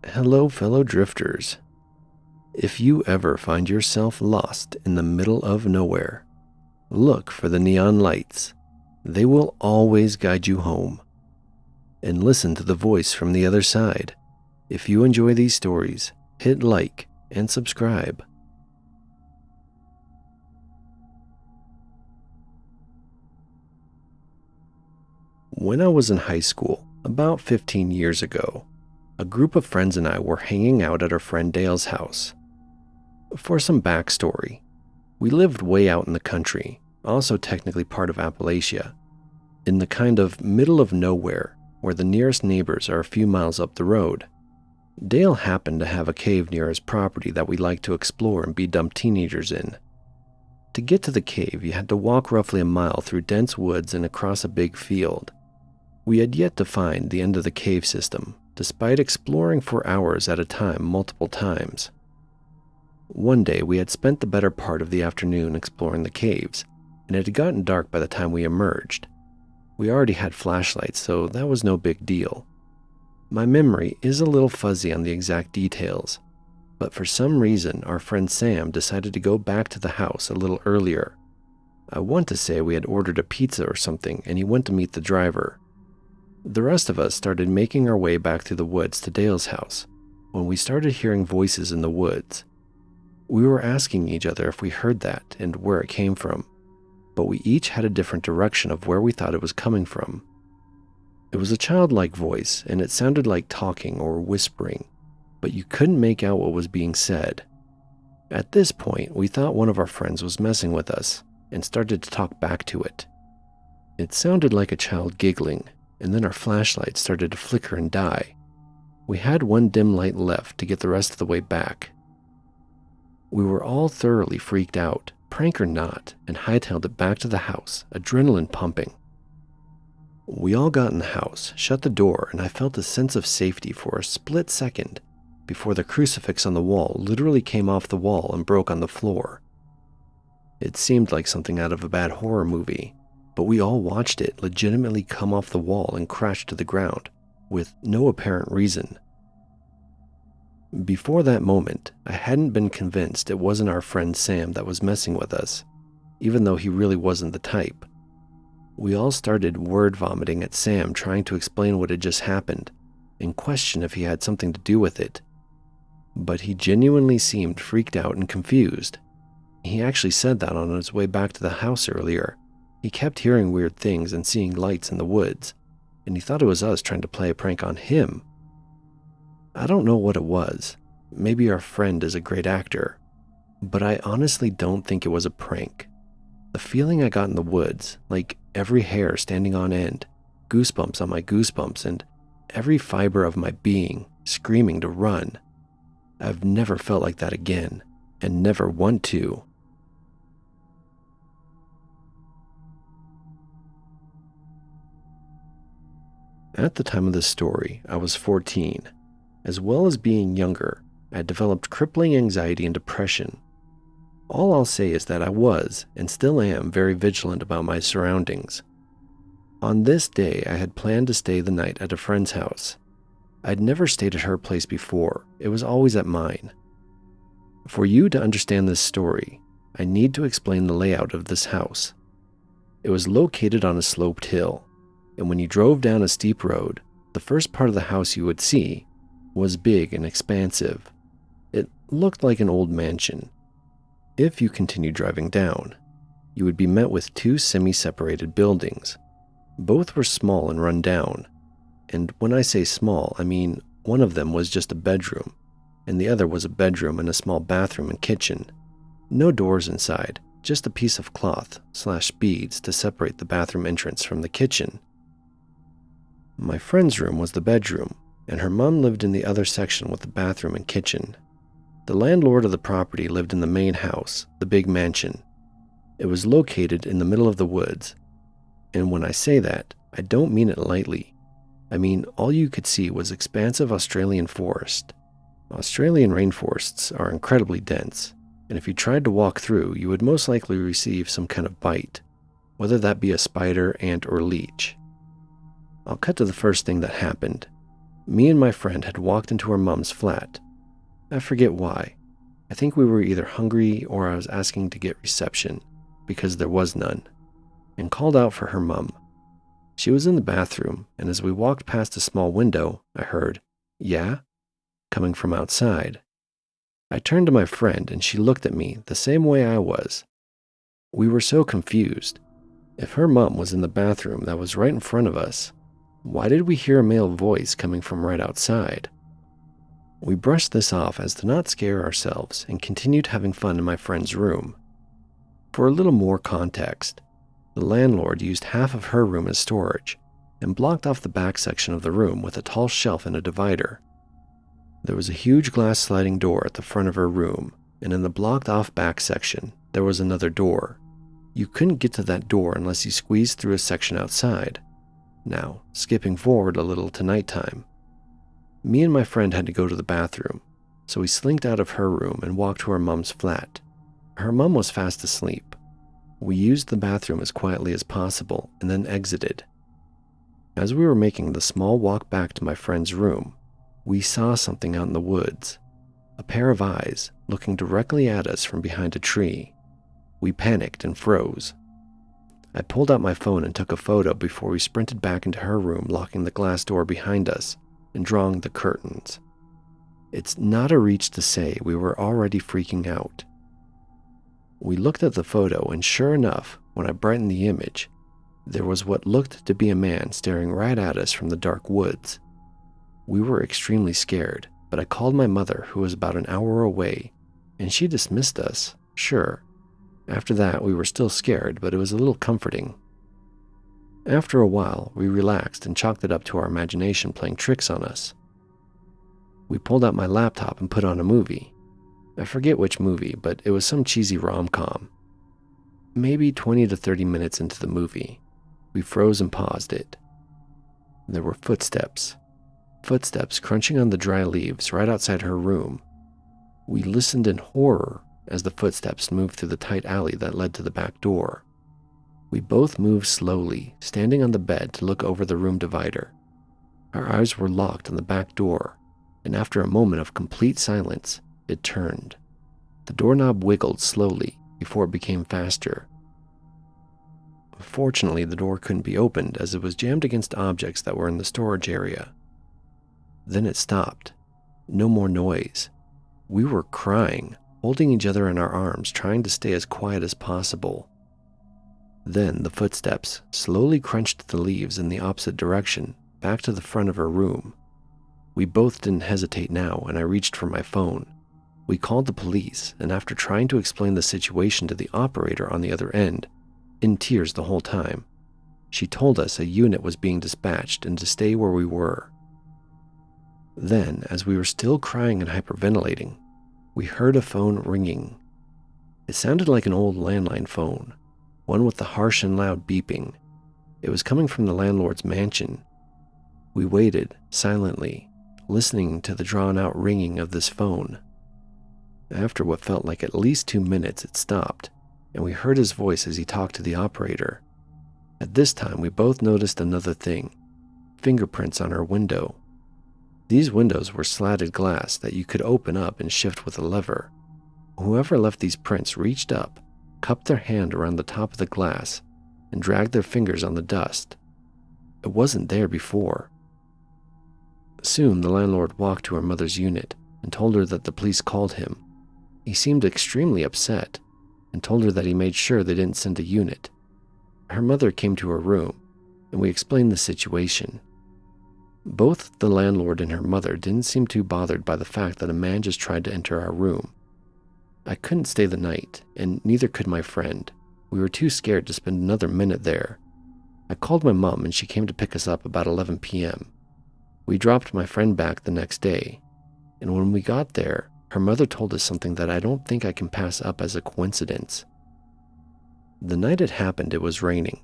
Hello, fellow drifters. If you ever find yourself lost in the middle of nowhere, look for the neon lights. They will always guide you home. And listen to the voice from the other side. If you enjoy these stories, hit like and subscribe. When I was in high school, about 15 years ago, a group of friends and I were hanging out at our friend Dale's house. For some backstory, we lived way out in the country, also technically part of Appalachia, in the kind of middle of nowhere where the nearest neighbors are a few miles up the road. Dale happened to have a cave near his property that we liked to explore and be dumb teenagers in. To get to the cave, you had to walk roughly a mile through dense woods and across a big field. We had yet to find the end of the cave system, despite exploring for hours at a time multiple times. One day, we had spent the better part of the afternoon exploring the caves, and it had gotten dark by the time we emerged. We already had flashlights, so that was no big deal. My memory is a little fuzzy on the exact details, but for some reason, our friend Sam decided to go back to the house a little earlier. I want to say we had ordered a pizza or something, and he went to meet the driver. The rest of us started making our way back through the woods to Dale's house when we started hearing voices in the woods. We were asking each other if we heard that and where it came from, but we each had a different direction of where we thought it was coming from. It was a childlike voice, and it sounded like talking or whispering, but you couldn't make out what was being said. At this point, we thought one of our friends was messing with us and started to talk back to it. It sounded like a child giggling, and then our flashlight started to flicker and die. We had one dim light left to get the rest of the way back. We were all thoroughly freaked out, prank or not, and hightailed it back to the house, adrenaline pumping. We all got in the house, shut the door, and I felt a sense of safety for a split second before the crucifix on the wall literally came off the wall and broke on the floor. It seemed like something out of a bad horror movie, but we all watched it legitimately come off the wall and crash to the ground, with no apparent reason. Before that moment, I hadn't been convinced it wasn't our friend Sam that was messing with us, even though he really wasn't the type. We all started word vomiting at Sam trying to explain what had just happened, and question if he had something to do with it. But he genuinely seemed freaked out and confused. He actually said that on his way back to the house earlier. He kept hearing weird things and seeing lights in the woods, and he thought it was us trying to play a prank on him. I don't know what it was. Maybe our friend is a great actor, but I honestly don't think it was a prank. The feeling I got in the woods, like every hair standing on end, goosebumps on my goosebumps, and every fiber of my being screaming to run. I've never felt like that again, and never want to. At the time of this story, I was 14. As well as being younger, I had developed crippling anxiety and depression. All I'll say is that I was, and still am, very vigilant about my surroundings. On this day, I had planned to stay the night at a friend's house. I'd never stayed at her place before. It was always at mine. For you to understand this story, I need to explain the layout of this house. It was located on a sloped hill, and when you drove down a steep road, the first part of the house you would see was big and expansive. It looked like an old mansion. If you continued driving down, you would be met with two semi-separated buildings. Both were small and run down, and when I say small, I mean one of them was just a bedroom, and the other was a bedroom and a small bathroom and kitchen. No doors inside, just a piece of cloth/beads to separate the bathroom entrance from the kitchen. My friend's room was the bedroom, and her mom lived in the other section with the bathroom and kitchen. The landlord of the property lived in the main house, the big mansion. It was located in the middle of the woods, and when I say that, I don't mean it lightly. I mean, all you could see was expansive Australian forest. Australian rainforests are incredibly dense, and if you tried to walk through, you would most likely receive some kind of bite, whether that be a spider, ant, or leech. I'll cut to the first thing that happened. Me and my friend had walked into her mom's flat. I forget why. I think we were either hungry or I was asking to get reception, because there was none, and called out for her mom. She was in the bathroom, and as we walked past a small window, I heard, "Yeah?" coming from outside. I turned to my friend, and she looked at me the same way I was. We were so confused. If her mom was in the bathroom that was right in front of us, why did we hear a male voice coming from right outside? We brushed this off as to not scare ourselves and continued having fun in my friend's room. For a little more context, the landlord used half of her room as storage and blocked off the back section of the room with a tall shelf and a divider. There was a huge glass sliding door at the front of her room, and in the blocked off back section, there was another door. You couldn't get to that door unless you squeezed through a section outside. Now, skipping forward a little to nighttime. Me and my friend had to go to the bathroom, so we slinked out of her room and walked to her mom's flat. Her mom was fast asleep. We used the bathroom as quietly as possible and then exited. As we were making the small walk back to my friend's room, we saw something out in the woods. A pair of eyes looking directly at us from behind a tree. We panicked and froze. I pulled out my phone and took a photo before we sprinted back into her room, locking the glass door behind us and drawing the curtains. It's not a reach to say we were already freaking out. We looked at the photo, and sure enough, when I brightened the image, there was what looked to be a man staring right at us from the dark woods. We were extremely scared, but I called my mother, who was about an hour away, and she dismissed us, sure. After that, we were still scared, but it was a little comforting. After a while, we relaxed and chalked it up to our imagination playing tricks on us. We pulled out my laptop and put on a movie. I forget which movie, but it was some cheesy rom-com. Maybe 20 to 30 minutes into the movie, we froze and paused it. There were footsteps. Footsteps crunching on the dry leaves right outside her room. We listened in horror as the footsteps moved through the tight alley that led to the back door. We both moved slowly, standing on the bed to look over the room divider. Our eyes were locked on the back door, and after a moment of complete silence, it turned. The doorknob wiggled slowly before it became faster. Fortunately, the door couldn't be opened as it was jammed against objects that were in the storage area. Then it stopped. No more noise. We were crying, holding each other in our arms, trying to stay as quiet as possible. Then the footsteps slowly crunched the leaves in the opposite direction, back to the front of her room. We both didn't hesitate now, and I reached for my phone. We called the police, and after trying to explain the situation to the operator on the other end, in tears the whole time, she told us a unit was being dispatched and to stay where we were. Then, as we were still crying and hyperventilating, we heard a phone ringing. It sounded like an old landline phone, one with the harsh and loud beeping. It was coming from the landlord's mansion. We waited, silently, listening to the drawn-out ringing of this phone. After what felt like at least 2 minutes, it stopped, and we heard his voice as he talked to the operator. At this time, we both noticed another thing: fingerprints on our window. These windows were slatted glass that you could open up and shift with a lever. Whoever left these prints reached up, cupped their hand around the top of the glass, and dragged their fingers on the dust. It wasn't there before. Soon, the landlord walked to her mother's unit and told her that the police called him. He seemed extremely upset and told her that he made sure they didn't send a unit. Her mother came to her room, and we explained the situation. Both the landlord and her mother didn't seem too bothered by the fact that a man just tried to enter our room. I couldn't stay the night, and neither could my friend. We were too scared to spend another minute there. I called my mom, and she came to pick us up about 11 p.m. We dropped my friend back the next day, and when we got there, her mother told us something that I don't think I can pass up as a coincidence. The night it happened, it was raining,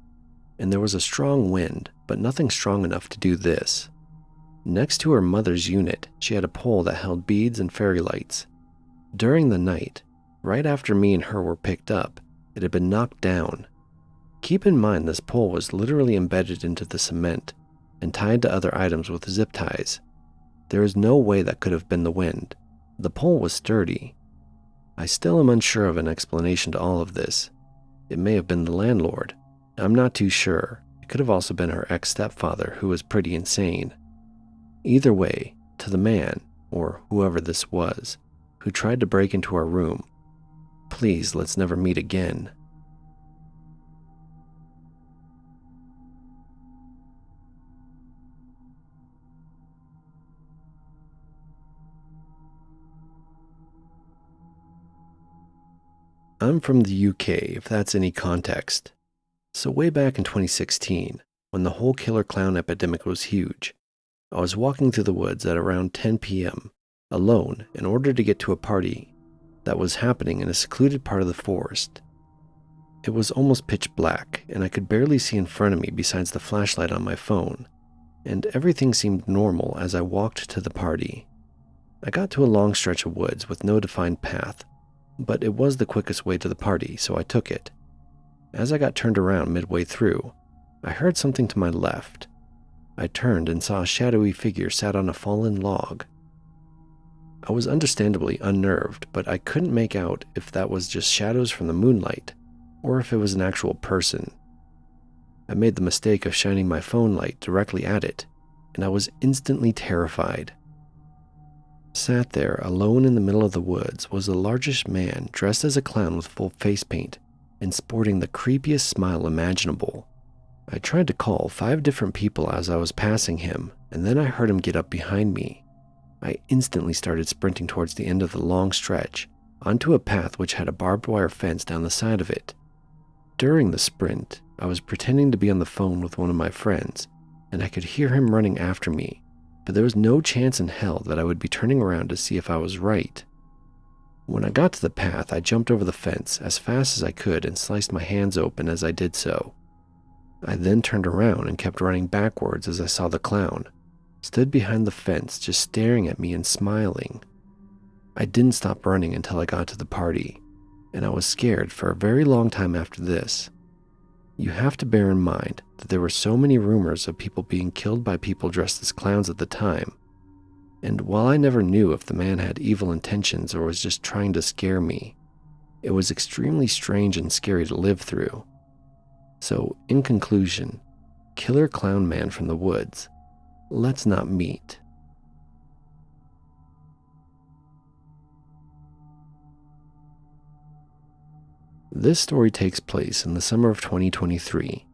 and there was a strong wind, but nothing strong enough to do this. Next to her mother's unit, she had a pole that held beads and fairy lights. During the night, right after me and her were picked up, it had been knocked down. Keep in mind this pole was literally embedded into the cement and tied to other items with zip ties. There is no way that could have been the wind. The pole was sturdy. I still am unsure of an explanation to all of this. It may have been the landlord. I'm not too sure. It could have also been her ex-stepfather, who was pretty insane. Either way, to the man, or whoever this was, who tried to break into our room, please, let's never meet again. I'm from the UK, if that's any context. So way back in 2016, when the whole killer clown epidemic was huge, I was walking through the woods at around 10 p.m., alone, in order to get to a party that was happening in a secluded part of the forest. It was almost pitch black, and I could barely see in front of me besides the flashlight on my phone, and everything seemed normal as I walked to the party. I got to a long stretch of woods with no defined path, but it was the quickest way to the party, so I took it. As I got turned around midway through, I heard something to my left. I turned and saw a shadowy figure sat on a fallen log. I was understandably unnerved, but I couldn't make out if that was just shadows from the moonlight, or if it was an actual person. I made the mistake of shining my phone light directly at it, and I was instantly terrified. Sat there alone in the middle of the woods was a largish man dressed as a clown with full face paint and sporting the creepiest smile imaginable. I tried to call 5 different people as I was passing him, and then I heard him get up behind me. I instantly started sprinting towards the end of the long stretch, onto a path which had a barbed wire fence down the side of it. During the sprint, I was pretending to be on the phone with one of my friends, and I could hear him running after me, but there was no chance in hell that I would be turning around to see if I was right. When I got to the path, I jumped over the fence as fast as I could and sliced my hands open as I did so. I then turned around and kept running backwards as I saw the clown, stood behind the fence just staring at me and smiling. I didn't stop running until I got to the party, and I was scared for a very long time after this. You have to bear in mind that there were so many rumors of people being killed by people dressed as clowns at the time, and while I never knew if the man had evil intentions or was just trying to scare me, it was extremely strange and scary to live through. So, in conclusion, killer clown man from the woods, let's not meet. This story takes place in the summer of 2023.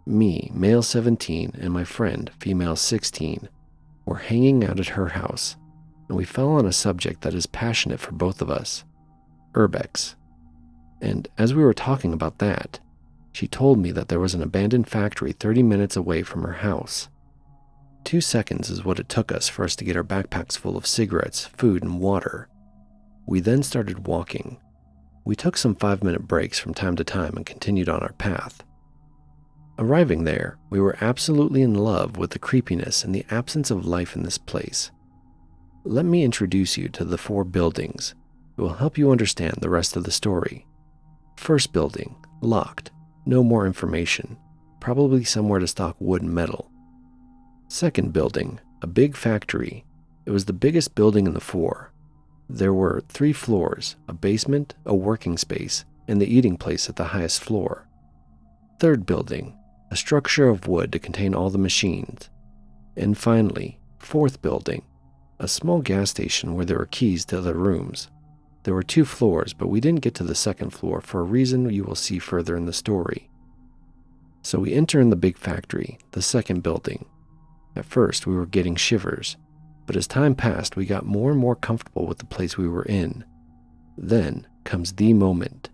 Me, male 17, and my friend, female 16, were hanging out at her house, and we fell on a subject that is passionate for both of us, urbex. And as we were talking about that, she told me that there was an abandoned factory 30 minutes away from her house. 2 seconds is what it took us for us to get our backpacks full of cigarettes, food, and water. We then started walking. We took some 5-minute breaks from time to time and continued on our path. Arriving there, we were absolutely in love with the creepiness and the absence of life in this place. Let me introduce you to the 4 buildings. It will help you understand the rest of the story. First building, locked. No more information. Probably somewhere to stock wood and metal. Second building, a big factory. It was the biggest building in the 4. There were 3 floors, a basement, a working space, and the eating place at the highest floor. Third building, a structure of wood to contain all the machines. And finally, fourth building, a small gas station where there were keys to other rooms. There were 2 floors, but we didn't get to the second floor for a reason you will see further in the story. So we enter in the big factory, the second building. At first, we were getting shivers, but as time passed, we got more and more comfortable with the place we were in. Then comes the moment.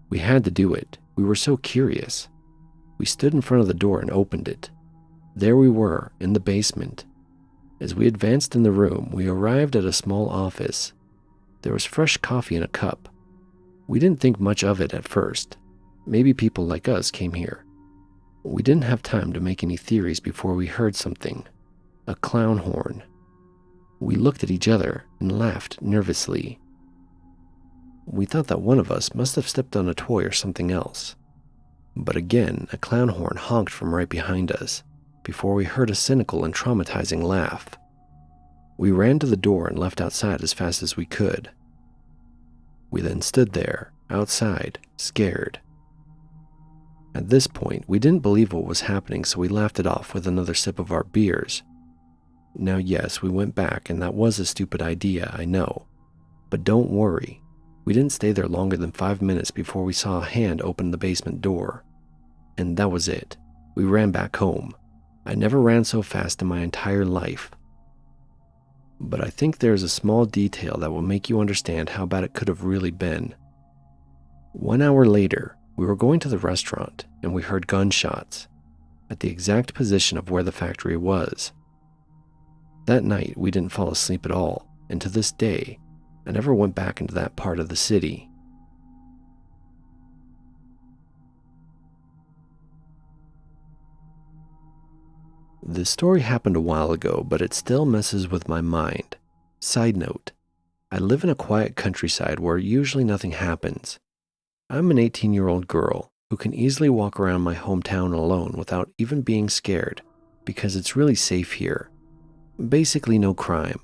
We had to do it. We were so curious. We stood in front of the door and opened it. There we were, in the basement. As we advanced in the room, we arrived at a small office. There was fresh coffee in a cup. We didn't think much of it at first. Maybe people like us came here. We didn't have time to make any theories before we heard something. A clown horn. We looked at each other and laughed nervously. We thought that one of us must have stepped on a toy or something else. But again, a clown horn honked from right behind us, before we heard a cynical and traumatizing laugh. We ran to the door and left outside as fast as we could. We then stood there, outside, scared. At this point, we didn't believe what was happening, so we laughed it off with another sip of our beers. Now, yes, we went back, and that was a stupid idea, I know. But don't worry, we didn't stay there longer than 5 minutes before we saw a hand open the basement door. And that was it. We ran back home. I never ran so fast in my entire life. But I think there's a small detail that will make you understand how bad it could have really been. 1 hour later, we were going to the restaurant, and we heard gunshots at the exact position of where the factory was. That night, we didn't fall asleep at all, and to this day, I never went back into that part of the city. This story happened a while ago, but it still messes with my mind. Side note, I live in a quiet countryside where usually nothing happens. I'm an 18-year-old girl who can easily walk around my hometown alone without even being scared because it's really safe here. Basically no crime.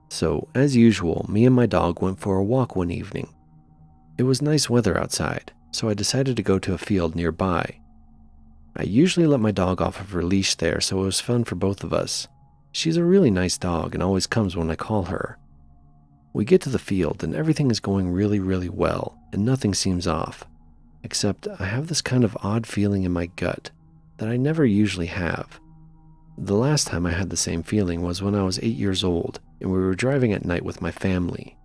So, as usual, me and my dog went for a walk one evening. It was nice weather outside, so I decided to go to a field nearby. I usually let my dog off of her leash there, so it was fun for both of us. She's a really nice dog and always comes when I call her. We get to the field and everything is going really well and nothing seems off. Except I have this kind of odd feeling in my gut that I never usually have. The last time I had the same feeling was when I was 8 years old and we were driving at night with my family.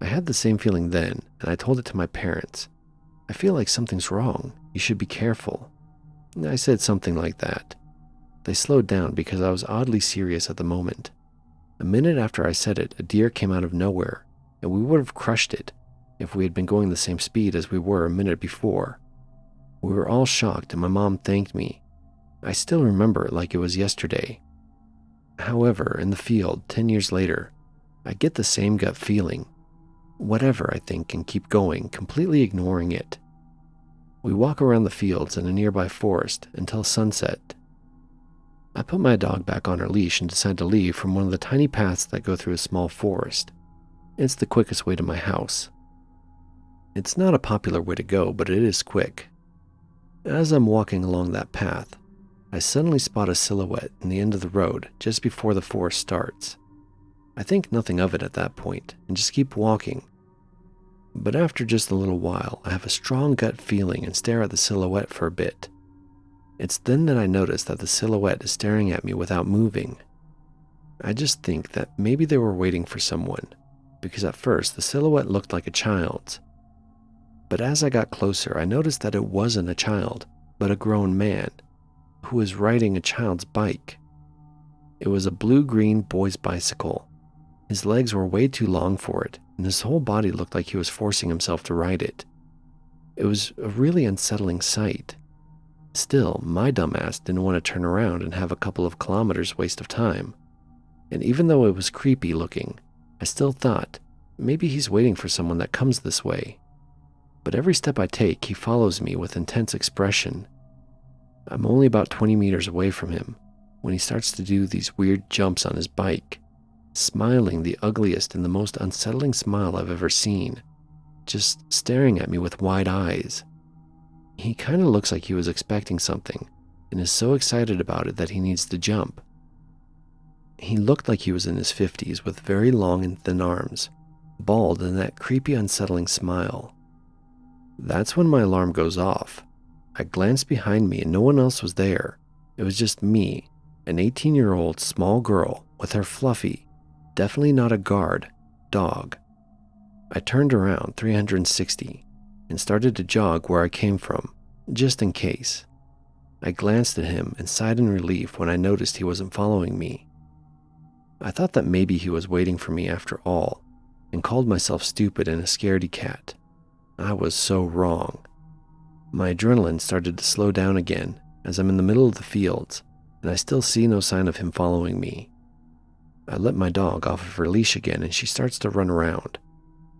I had the same feeling then and I told it to my parents. I feel like something's wrong. You should be careful. I said something like that. They slowed down because I was oddly serious at the moment. A minute after I said it, a deer came out of nowhere, and we would have crushed it if we had been going the same speed as we were a minute before. We were all shocked and my mom thanked me. I still remember it like it was yesterday. However, in the field, 10 years later, I get the same gut feeling. Whatever, I think, and keep going, completely ignoring it. We walk around the fields in a nearby forest until sunset. I put my dog back on her leash and decide to leave from one of the tiny paths that go through a small forest. It's the quickest way to my house. It's not a popular way to go, but it is quick. As I'm walking along that path, I suddenly spot a silhouette in the end of the road just before the forest starts. I think nothing of it at that point and just keep walking. But after just a little while, I have a strong gut feeling and stare at the silhouette for a bit. It's then that I notice that the silhouette is staring at me without moving. I just think that maybe they were waiting for someone, because at first the silhouette looked like a child's. But as I got closer, I noticed that it wasn't a child, but a grown man, who was riding a child's bike. It was a blue-green boy's bicycle. His legs were way too long for it, and his whole body looked like he was forcing himself to ride it. It was a really unsettling sight. Still, my dumbass didn't want to turn around and have a couple of kilometers waste of time. And even though it was creepy looking, I still thought, maybe he's waiting for someone that comes this way. But every step I take, he follows me with intense expression. I'm only about 20 meters away from him when he starts to do these weird jumps on his bike, smiling the ugliest and the most unsettling smile I've ever seen, just staring at me with wide eyes. He kind of looks like he was expecting something and is so excited about it that he needs to jump. He looked like he was in his 50s with very long and thin arms, bald and that creepy unsettling smile. That's when my alarm goes off. I glanced behind me and no one else was there. It was just me, an 18-year-old small girl with her fluffy, definitely not a guard, dog. I turned around 360 and started to jog where I came from, just in case. I glanced at him and sighed in relief when I noticed he wasn't following me. I thought that maybe he was waiting for me after all, and called myself stupid and a scaredy cat. I was so wrong. My adrenaline started to slow down again as I'm in the middle of the fields, and I still see no sign of him following me. I let my dog off of her leash again and she starts to run around.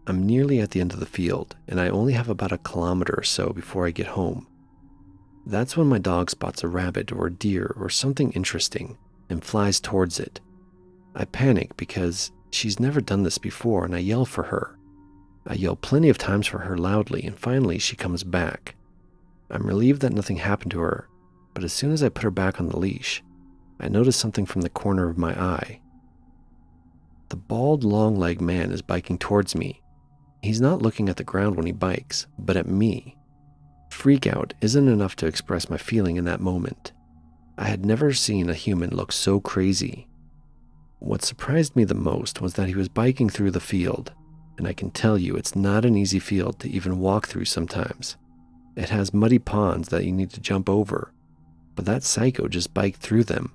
I'm nearly at the end of the field, and I only have about a kilometer or so before I get home. That's when my dog spots a rabbit or a deer or something interesting and flies towards it. I panic because she's never done this before, and I yell for her. I yell plenty of times for her loudly, and finally she comes back. I'm relieved that nothing happened to her, but as soon as I put her back on the leash, I notice something from the corner of my eye. The bald, long-legged man is biking towards me. He's not looking at the ground when he bikes, but at me. Freak out isn't enough to express my feeling in that moment. I had never seen a human look so crazy. What surprised me the most was that he was biking through the field, and I can tell you it's not an easy field to even walk through sometimes. It has muddy ponds that you need to jump over, but that psycho just biked through them.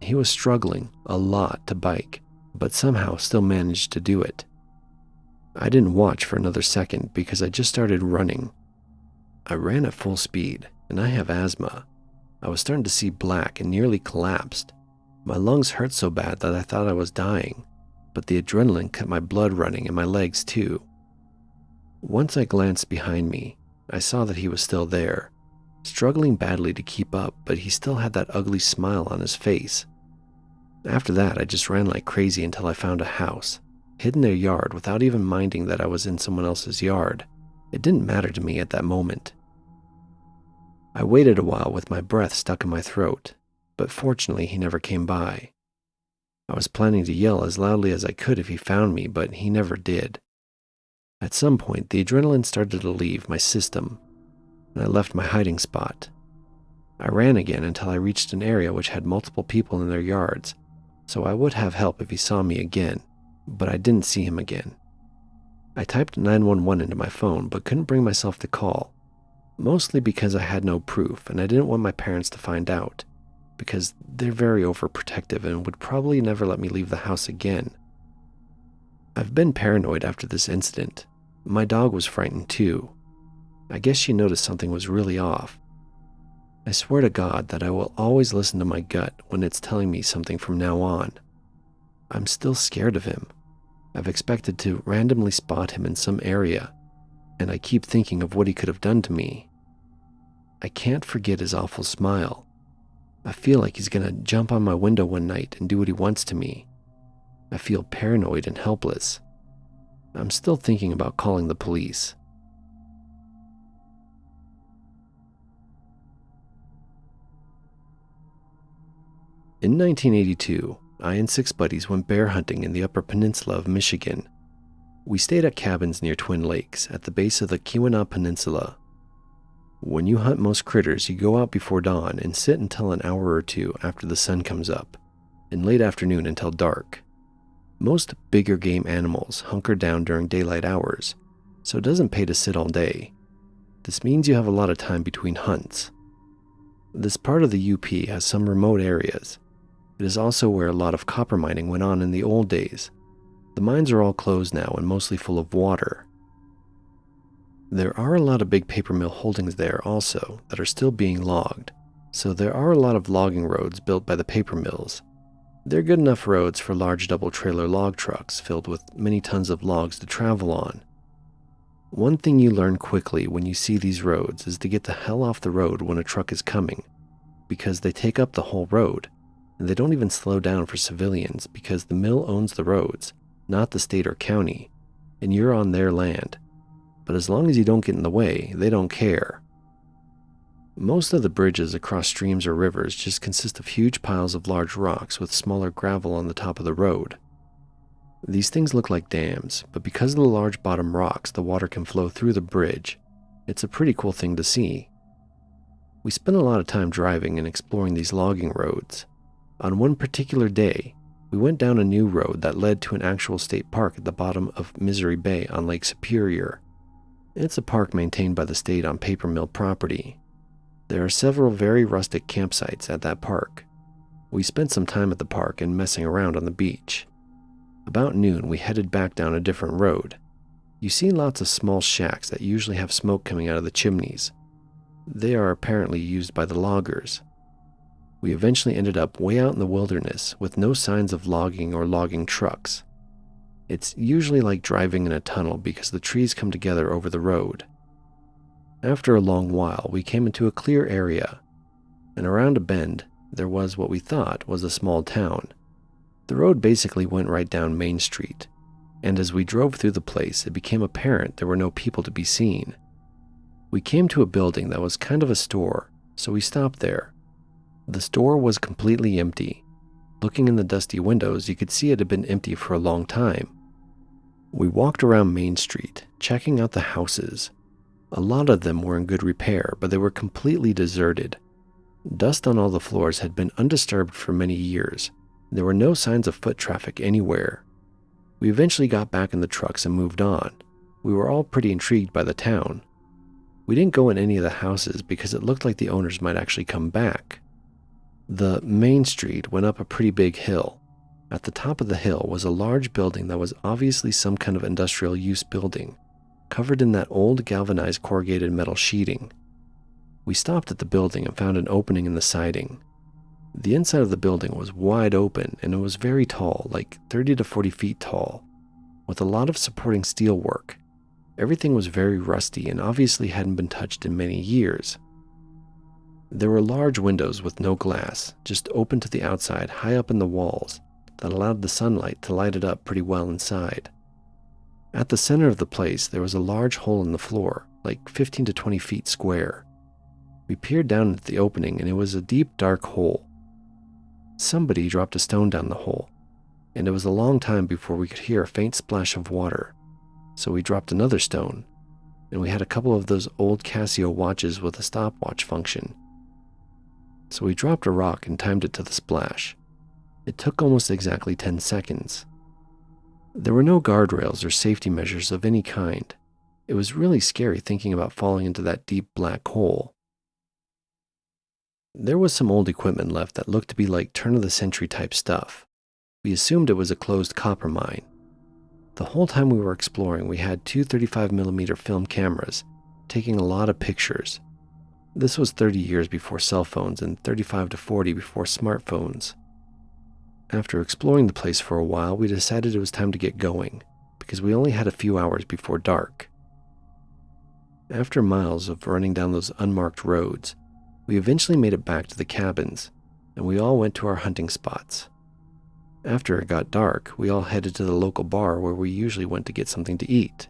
He was struggling a lot to bike, but somehow still managed to do it. I didn't watch for another second because I just started running. I ran at full speed, and I have asthma. I was starting to see black and nearly collapsed. My lungs hurt so bad that I thought I was dying, but the adrenaline kept my blood running in my legs too. Once I glanced behind me, I saw that he was still there, struggling badly to keep up, but he still had that ugly smile on his face. After that, I just ran like crazy until I found a house, hid in their yard without even minding that I was in someone else's yard. It didn't matter to me at that moment. I waited a while with my breath stuck in my throat, but fortunately he never came by. I was planning to yell as loudly as I could if he found me, but he never did. At some point, the adrenaline started to leave my system, and I left my hiding spot. I ran again until I reached an area which had multiple people in their yards, so I would have help if he saw me again, but I didn't see him again. I typed 911 into my phone, but couldn't bring myself to call, mostly because I had no proof and I didn't want my parents to find out, because they're very overprotective and would probably never let me leave the house again. I've been paranoid after this incident. My dog was frightened too. I guess she noticed something was really off. I swear to God that I will always listen to my gut when it's telling me something from now on. I'm still scared of him. I've expected to randomly spot him in some area, and I keep thinking of what he could have done to me. I can't forget his awful smile. I feel like he's gonna jump on my window one night and do what he wants to me. I feel paranoid and helpless. I'm still thinking about calling the police. In 1982, I and 6 buddies went bear hunting in the Upper Peninsula of Michigan. We stayed at cabins near Twin Lakes at the base of the Keweenaw Peninsula. When you hunt most critters, you go out before dawn and sit until an hour or two after the sun comes up, and late afternoon until dark. Most bigger game animals hunker down during daylight hours, so it doesn't pay to sit all day. This means you have a lot of time between hunts. This part of the UP has some remote areas. It is also where a lot of copper mining went on in the old days. The mines are all closed now and mostly full of water. There are a lot of big paper mill holdings there also that are still being logged, so there are a lot of logging roads built by the paper mills. They're good enough roads for large double-trailer log trucks filled with many tons of logs to travel on. One thing you learn quickly when you see these roads is to get the hell off the road when a truck is coming, because they take up the whole road, and they don't even slow down for civilians because the mill owns the roads, not the state or county, and you're on their land. But as long as you don't get in the way, they don't care. Most of the bridges across streams or rivers just consist of huge piles of large rocks with smaller gravel on the top of the road. These things look like dams, but because of the large bottom rocks, the water can flow through the bridge. It's a pretty cool thing to see. We spent a lot of time driving and exploring these logging roads. On one particular day, we went down a new road that led to an actual state park at the bottom of Misery Bay on Lake Superior. It's a park maintained by the state on paper mill property. There are several very rustic campsites at that park. We spent some time at the park and messing around on the beach. About noon, we headed back down a different road. You see lots of small shacks that usually have smoke coming out of the chimneys. They are apparently used by the loggers. We eventually ended up way out in the wilderness with no signs of logging or logging trucks. It's usually like driving in a tunnel because the trees come together over the road. After a long while, we came into a clear area, and around a bend, there was what we thought was a small town. The road basically went right down Main Street, and as we drove through the place, it became apparent there were no people to be seen. We came to a building that was kind of a store, so we stopped there. The store was completely empty. Looking in the dusty windows, you could see it had been empty for a long time. We walked around Main Street, checking out the houses. A lot of them were in good repair, but they were completely deserted. Dust on all the floors had been undisturbed for many years. There were no signs of foot traffic anywhere. We eventually got back in the trucks and moved on. We were all pretty intrigued by the town. We didn't go in any of the houses because it looked like the owners might actually come back. The Main Street went up a pretty big hill. At the top of the hill was a large building that was obviously some kind of industrial use building, covered in that old galvanized corrugated metal sheeting. We stopped at the building and found an opening in the siding. The inside of the building was wide open and it was very tall, like 30 to 40 feet tall, with a lot of supporting steel work. Everything was very rusty and obviously hadn't been touched in many years. There were large windows with no glass, just open to the outside high up in the walls, that allowed the sunlight to light it up pretty well inside. At the center of the place, there was a large hole in the floor, like 15 to 20 feet square. We peered down into the opening and it was a deep, dark hole. Somebody dropped a stone down the hole, and it was a long time before we could hear a faint splash of water. So we dropped another stone, and we had a couple of those old Casio watches with a stopwatch function. So we dropped a rock and timed it to the splash. It took almost exactly 10 seconds. There were no guardrails or safety measures of any kind. It was really scary thinking about falling into that deep black hole. There was some old equipment left that looked to be like turn-of-the-century type stuff. We assumed it was a closed copper mine. The whole time we were exploring, we had two 35mm film cameras, taking a lot of pictures. This was 30 years before cell phones and 35 to 40 before smartphones. After exploring the place for a while, we decided it was time to get going, because we only had a few hours before dark. After miles of running down those unmarked roads, we eventually made it back to the cabins, and we all went to our hunting spots. After it got dark, we all headed to the local bar where we usually went to get something to eat.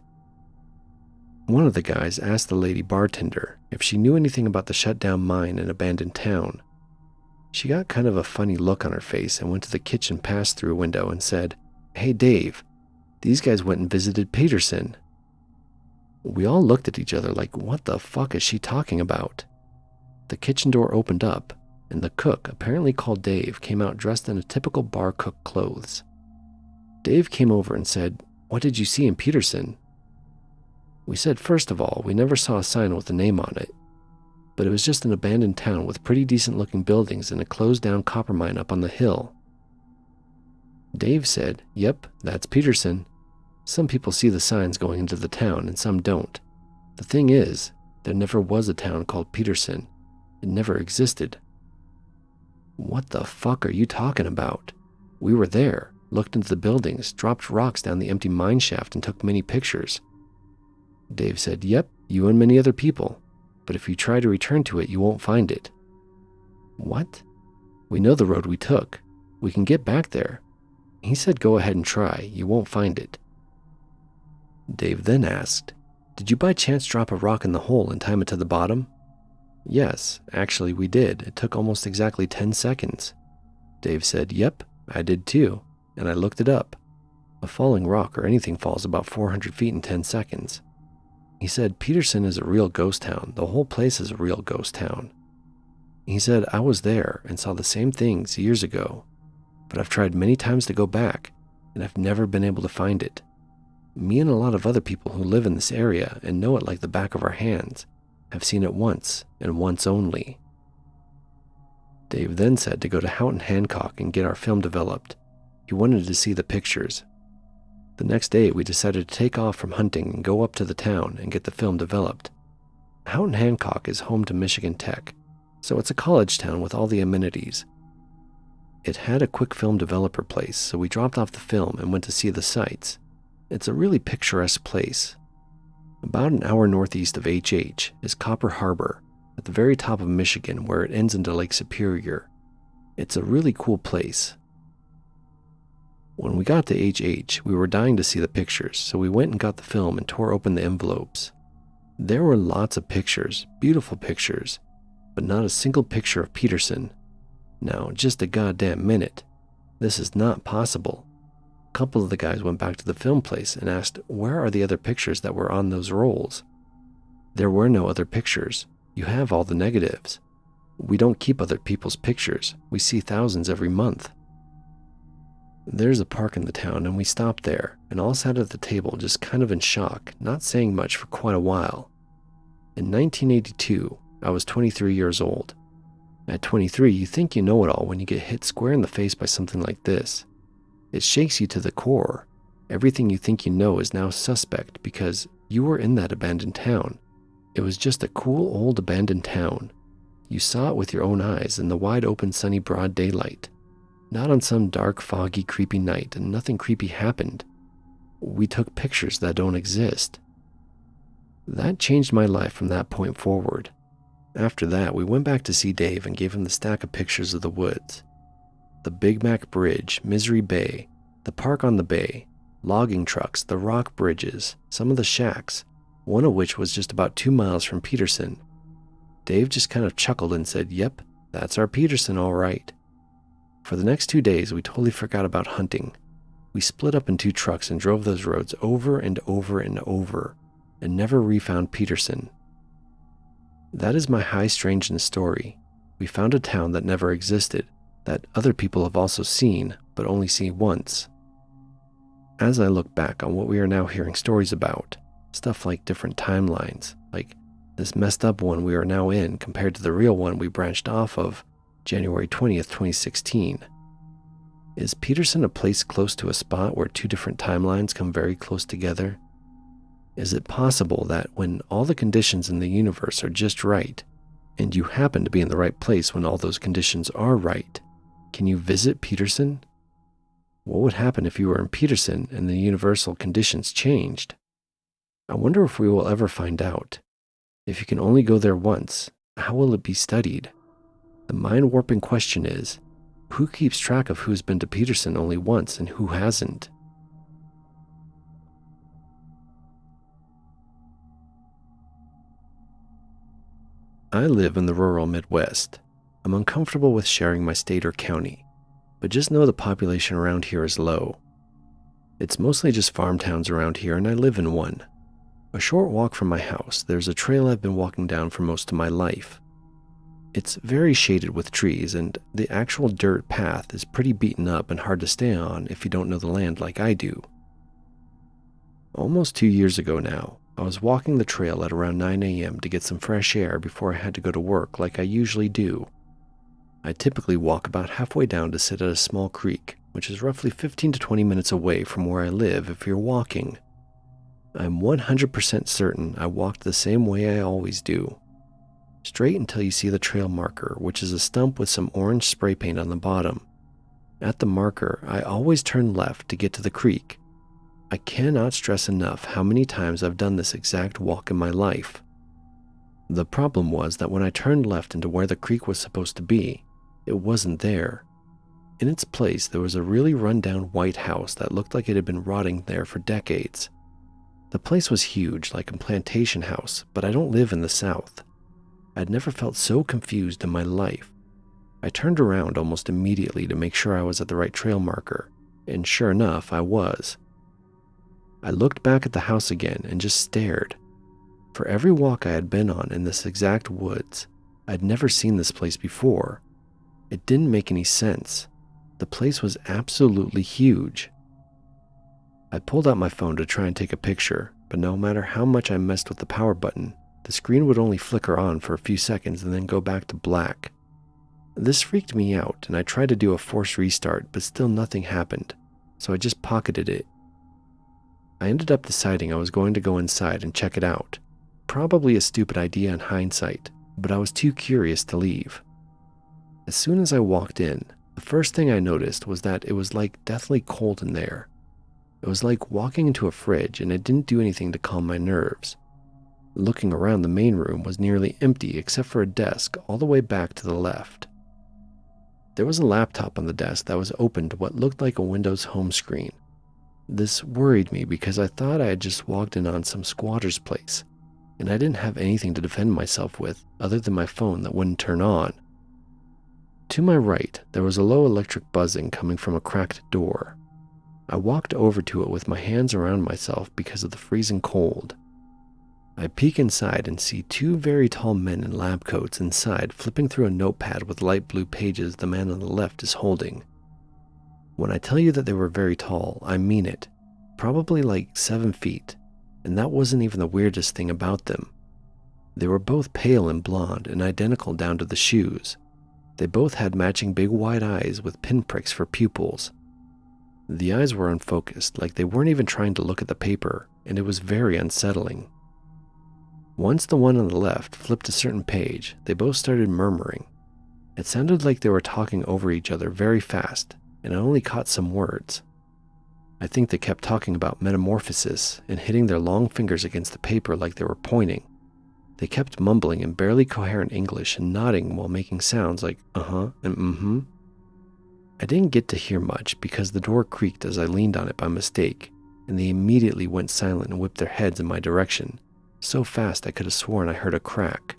One of the guys asked the lady bartender if she knew anything about the shut-down mine and abandoned town. She got kind of a funny look on her face and went to the kitchen pass-through window and said, "Hey Dave, these guys went and visited Peterson." We all looked at each other like, what the fuck is she talking about? The kitchen door opened up, and the cook, apparently called Dave, came out dressed in a typical bar cook clothes. Dave came over and said, "What did you see in Peterson?" We said, first of all, we never saw a sign with a name on it, but it was just an abandoned town with pretty decent looking buildings and a closed down copper mine up on the hill. Dave said, "Yep, that's Peterson. Some people see the signs going into the town and some don't. The thing is, there never was a town called Peterson. It never existed." "What the fuck are you talking about? We were there, looked into the buildings, dropped rocks down the empty mine shaft and took many pictures." Dave said, "Yep, you and many other people. But if you try to return to it, you won't find it." "What?" "We know the road we took. We can get back there." He said, "Go ahead and try. You won't find it." Dave then asked, "Did you by chance drop a rock in the hole and time it to the bottom?" "Yes, actually we did. It took almost exactly 10 seconds. Dave said, "Yep, I did too, and I looked it up. A falling rock or anything falls about 400 feet in 10 seconds. He said, "Peterson is a real ghost town. The whole place is a real ghost town." He said, "I was there and saw the same things years ago, but I've tried many times to go back, and I've never been able to find it. Me and a lot of other people who live in this area and know it like the back of our hands have seen it once and once only." Dave then said to go to Houghton Hancock and get our film developed. He wanted to see the pictures. The next day, we decided to take off from hunting and go up to the town and get the film developed. Houghton Hancock is home to Michigan Tech, so it's a college town with all the amenities. It had a quick film developer place, so we dropped off the film and went to see the sights. It's a really picturesque place. About an hour northeast of HH is Copper Harbor, at the very top of Michigan where it ends into Lake Superior. It's a really cool place. When we got to HH, we were dying to see the pictures, so we went and got the film and tore open the envelopes. There were lots of pictures, beautiful pictures, but not a single picture of Peterson. Now, just a goddamn minute. This is not possible. A couple of the guys went back to the film place and asked, where are the other pictures that were on those rolls? There were no other pictures. You have all the negatives. We don't keep other people's pictures. We see thousands every month. There's a park in the town, and we stopped there, and all sat at the table just kind of in shock, not saying much for quite a while. In 1982, I was 23 years old. At 23, you think you know it all when you get hit square in the face by something like this. It shakes you to the core. Everything you think you know is now suspect because you were in that abandoned town. It was just a cool old abandoned town. You saw it with your own eyes in the wide open sunny broad daylight. Not on some dark, foggy, creepy night, and nothing creepy happened. We took pictures that don't exist. That changed my life from that point forward. After that, we went back to see Dave and gave him the stack of pictures of the woods. The Big Mac Bridge, Misery Bay, the park on the bay, logging trucks, the rock bridges, some of the shacks, one of which was just about 2 miles from Peterson. Dave just kind of chuckled and said, "Yep, that's our Peterson all right." For the next 2 days, we totally forgot about hunting. We split up in 2 trucks and drove those roads over and over and over, and never refound Peterson. That is my high strangeness story. We found a town that never existed, that other people have also seen, but only seen once. As I look back on what we are now hearing stories about, stuff like different timelines, like this messed up one we are now in compared to the real one we branched off of, January 20th, 2016. Is Peterson a place close to a spot where 2 different timelines come very close together? Is it possible that when all the conditions in the universe are just right, and you happen to be in the right place when all those conditions are right, can you visit Peterson? What would happen if you were in Peterson and the universal conditions changed? I wonder if we will ever find out. If you can only go there once, how will it be studied? The mind-warping question is, who keeps track of who's been to Peterson only once and who hasn't? I live in the rural Midwest. I'm uncomfortable with sharing my state or county, but just know the population around here is low. It's mostly just farm towns around here, and I live in one. A short walk from my house, there's a trail I've been walking down for most of my life. It's very shaded with trees, and the actual dirt path is pretty beaten up and hard to stay on if you don't know the land like I do. Almost 2 years ago now, I was walking the trail at around 9 a.m. to get some fresh air before I had to go to work like I usually do. I typically walk about halfway down to sit at a small creek, which is roughly 15 to 20 minutes away from where I live if you're walking. I'm 100% certain I walked the same way I always do. Straight until you see the trail marker, which is a stump with some orange spray paint on the bottom. At the marker, I always turn left to get to the creek. I cannot stress enough how many times I've done this exact walk in my life. The problem was that when I turned left into where the creek was supposed to be, it wasn't there. In its place, there was a really run-down white house that looked like it had been rotting there for decades. The place was huge, like a plantation house, but I don't live in the South. I'd never felt so confused in my life. I turned around almost immediately to make sure I was at the right trail marker, and sure enough, I was. I looked back at the house again and just stared. For every walk I had been on in this exact woods, I'd never seen this place before. It didn't make any sense. The place was absolutely huge. I pulled out my phone to try and take a picture, but no matter how much I messed with the power button, the screen would only flicker on for a few seconds and then go back to black. This freaked me out, and I tried to do a forced restart, but still nothing happened, so I just pocketed it. I ended up deciding I was going to go inside and check it out. Probably a stupid idea in hindsight, but I was too curious to leave. As soon as I walked in, the first thing I noticed was that it was like deathly cold in there. It was like walking into a fridge, and it didn't do anything to calm my nerves. Looking around, the main room was nearly empty except for a desk all the way back to the left. There was a laptop on the desk that was open to what looked like a Windows home screen. This worried me because I thought I had just walked in on some squatter's place, and I didn't have anything to defend myself with other than my phone that wouldn't turn on. To my right, there was a low electric buzzing coming from a cracked door. I walked over to it with my hands around myself because of the freezing cold. I peek inside and see two very tall men in lab coats inside flipping through a notepad with light blue pages the man on the left is holding. When I tell you that they were very tall, I mean it. Probably like 7 feet, and that wasn't even the weirdest thing about them. They were both pale and blonde and identical down to the shoes. They both had matching big wide eyes with pinpricks for pupils. The eyes were unfocused, like they weren't even trying to look at the paper, and it was very unsettling. Once the one on the left flipped a certain page, they both started murmuring. It sounded like they were talking over each other very fast, and I only caught some words. I think they kept talking about metamorphosis and hitting their long fingers against the paper like they were pointing. They kept mumbling in barely coherent English and nodding while making sounds like uh-huh and mm-hmm. I didn't get to hear much because the door creaked as I leaned on it by mistake, and they immediately went silent and whipped their heads in my direction, so fast I could have sworn I heard a crack.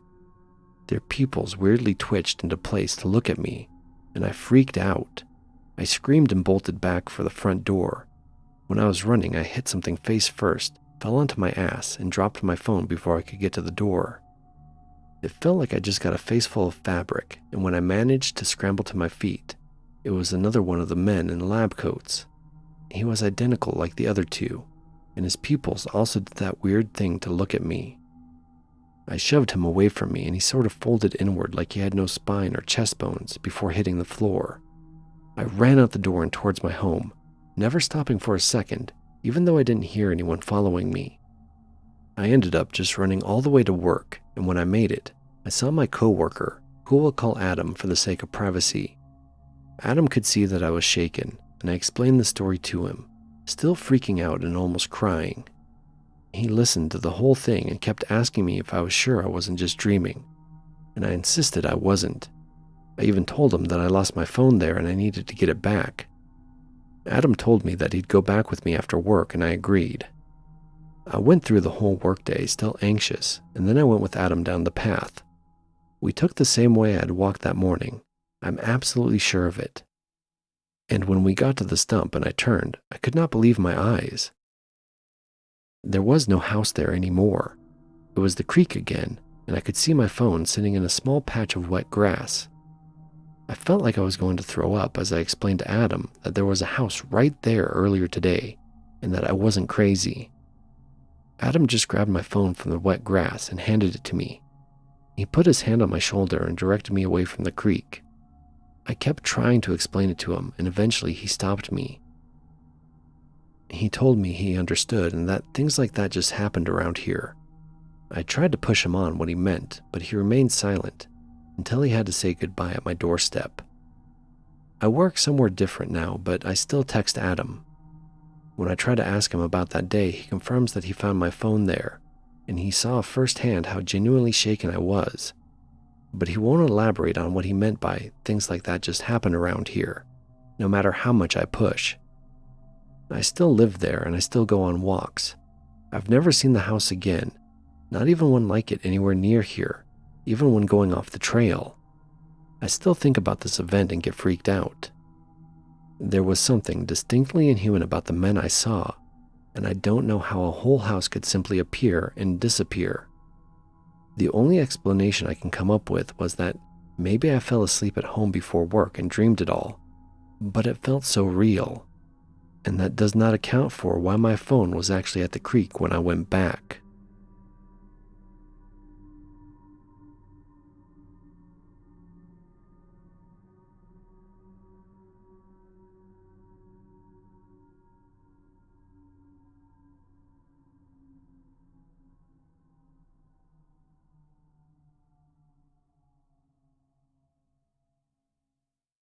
Their pupils weirdly twitched into place to look at me, and I freaked out. I screamed and bolted back for the front door. When I was running, I hit something face first, fell onto my ass, and dropped my phone before I could get to the door. It felt like I just got a face full of fabric, and when I managed to scramble to my feet, it was another one of the men in lab coats. He was identical like the other two, and his pupils also did that weird thing to look at me. I shoved him away from me, and he sort of folded inward like he had no spine or chest bones before hitting the floor. I ran out the door and towards my home, never stopping for a second, even though I didn't hear anyone following me. I ended up just running all the way to work, and when I made it, I saw my coworker, who we'll call Adam for the sake of privacy. Adam could see that I was shaken, and I explained the story to him, still freaking out and almost crying. He listened to the whole thing and kept asking me if I was sure I wasn't just dreaming, and I insisted I wasn't. I even told him that I lost my phone there and I needed to get it back. Adam told me that he'd go back with me after work, and I agreed. I went through the whole workday still anxious, and then I went with Adam down the path. We took the same way I had walked that morning. I'm absolutely sure of it. And when we got to the stump and I turned, I could not believe my eyes. There was no house there anymore. It was the creek again, and I could see my phone sitting in a small patch of wet grass. I felt like I was going to throw up as I explained to Adam that there was a house right there earlier today, and that I wasn't crazy. Adam just grabbed my phone from the wet grass and handed it to me. He put his hand on my shoulder and directed me away from the creek. I kept trying to explain it to him, and eventually he stopped me. He told me he understood and that things like that just happened around here. I tried to push him on what he meant, but he remained silent until he had to say goodbye at my doorstep. I work somewhere different now, but I still text Adam. When I try to ask him about that day, he confirms that he found my phone there, and he saw firsthand how genuinely shaken I was. But he won't elaborate on what he meant by things like that just happen around here, no matter how much I push. I still live there and I still go on walks. I've never seen the house again, not even one like it anywhere near here, even when going off the trail. I still think about this event and get freaked out. There was something distinctly inhuman about the men I saw, and I don't know how a whole house could simply appear and disappear. The only explanation I can come up with was that maybe I fell asleep at home before work and dreamed it all, but it felt so real, and that does not account for why my phone was actually at the creek when I went back.